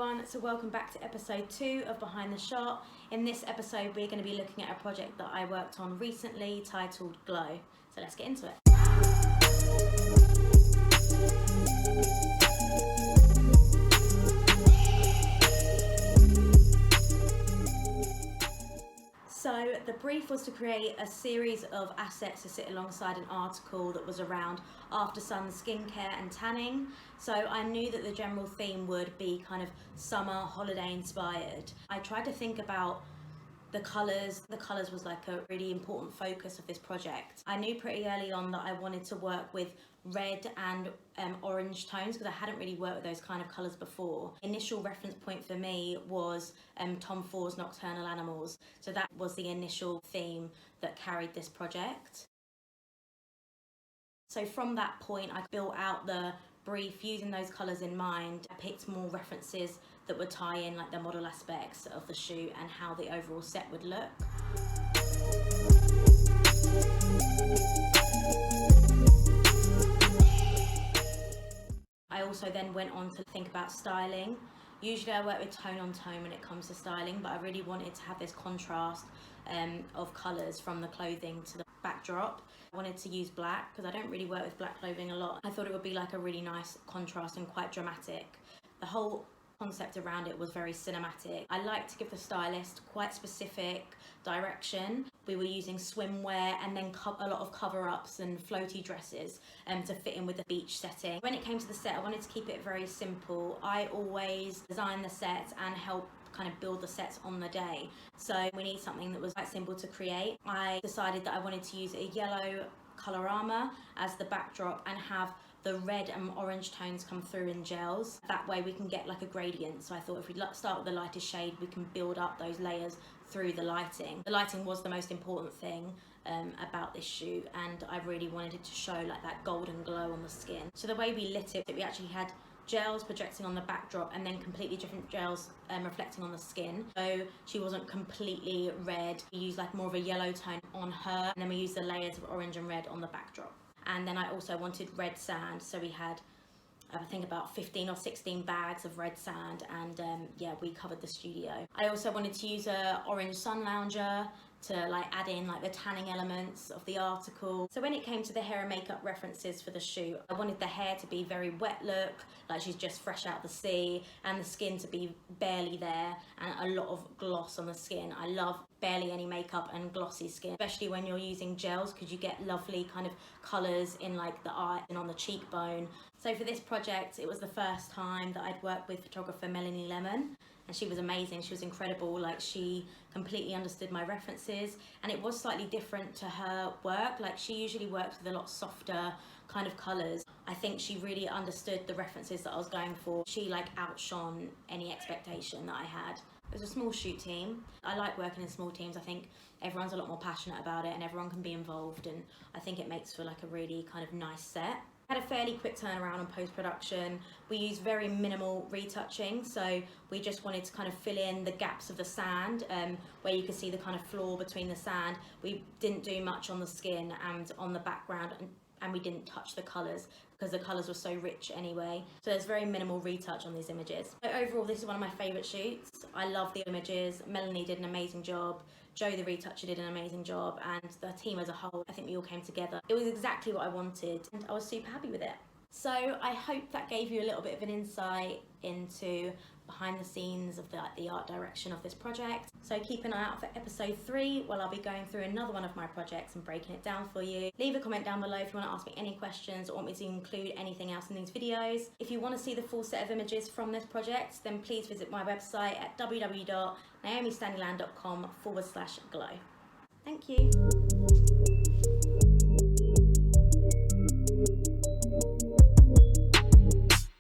everyone, so welcome back to episode 2 of Behind the Shot. In this episode we're going to be looking at a project that I worked on recently titled Glow. So let's get into it. So the brief was to create a series of assets to sit alongside an article that was around after sun skincare and tanning. So I knew that the general theme would be kind of summer holiday inspired. I tried to think about the colours. The colours was like a really important focus of this project. I knew pretty early on that I wanted to work with red and orange tones because I hadn't really worked with those kind of colours before. Initial reference point for me was Tom Ford's Nocturnal Animals. So that was the initial theme that carried this project. So from that point I built out the brief using those colours in mind. I picked more references that would tie in like the model aspects of the shoot and how the overall set would look. I also then went on to think about styling. Usually I work with tone on tone when it comes to styling, but I really wanted to have this contrast of colours from the clothing to the backdrop. I wanted to use black because I don't really work with black clothing a lot. I thought it would be like a really nice contrast and quite dramatic. The whole concept around it was very cinematic. I like to give the stylist quite specific direction. We were using swimwear and then a lot of cover-ups and floaty dresses to fit in with the beach setting. When it came to the set, I wanted to keep it very simple. I always design the sets and help kind of build the sets on the day. So we need something that was quite simple to create. I decided that I wanted to use a yellow colorama as the backdrop and have the red and orange tones come through in gels. That way we can get like a gradient. So I thought if we start with the lightest shade, we can build up those layers through the lighting. The lighting was the most important thing about this shoot, and I really wanted it to show like that golden glow on the skin. So the way we lit it, we actually had gels projecting on the backdrop and then completely different gels reflecting on the skin. So she wasn't completely red. We used like more of a yellow tone on her, and then we used the layers of orange and red on the backdrop. And then I also wanted red sand, so we had I think about 15 or 16 bags of red sand, and yeah, we covered the studio. I also wanted to use a orange sun lounger to like add in like the tanning elements of the article. So when it came to the hair and makeup references for the shoot, I wanted the hair to be very wet look, like she's just fresh out the sea, and the skin to be barely there and a lot of gloss on the skin. I love barely any makeup and glossy skin, especially when you're using gels, because you get lovely kind of colours in like the eye and on the cheekbone. So for this project, it was the first time that I'd worked with photographer Melanie Lemon, and she was amazing. She was incredible. Like, she completely understood my references, and it was slightly different to her work. Like, she usually works with a lot softer kind of colours. I think she really understood the references that I was going for. She like outshone any expectation that I had. It was a small shoot team. I like working in small teams. I think everyone's a lot more passionate about it and everyone can be involved, and I think it makes for like a really kind of nice set. Had a fairly quick turnaround on post-production. We used very minimal retouching, so we just wanted to kind of fill in the gaps of the sand where you could see the kind of floor between the sand. We didn't do much on the skin and on the background, and we didn't touch the colours because the colours were so rich anyway. So there's very minimal retouch on these images. So overall, this is one of my favourite shoots. I love the images. Melanie did an amazing job. Joe, the retoucher, did an amazing job, and the team as a whole, I think we all came together. It was exactly what I wanted, and I was super happy with it. So I hope that gave you a little bit of an insight into behind the scenes of the art direction of this project. So keep an eye out for episode 3, where I'll be going through another one of my projects and breaking it down for you. Leave a comment down below if you want to ask me any questions or want me to include anything else in these videos. If you want to see the full set of images from this project, then please visit my website at www.naomistanleyland.com/glow. Thank you.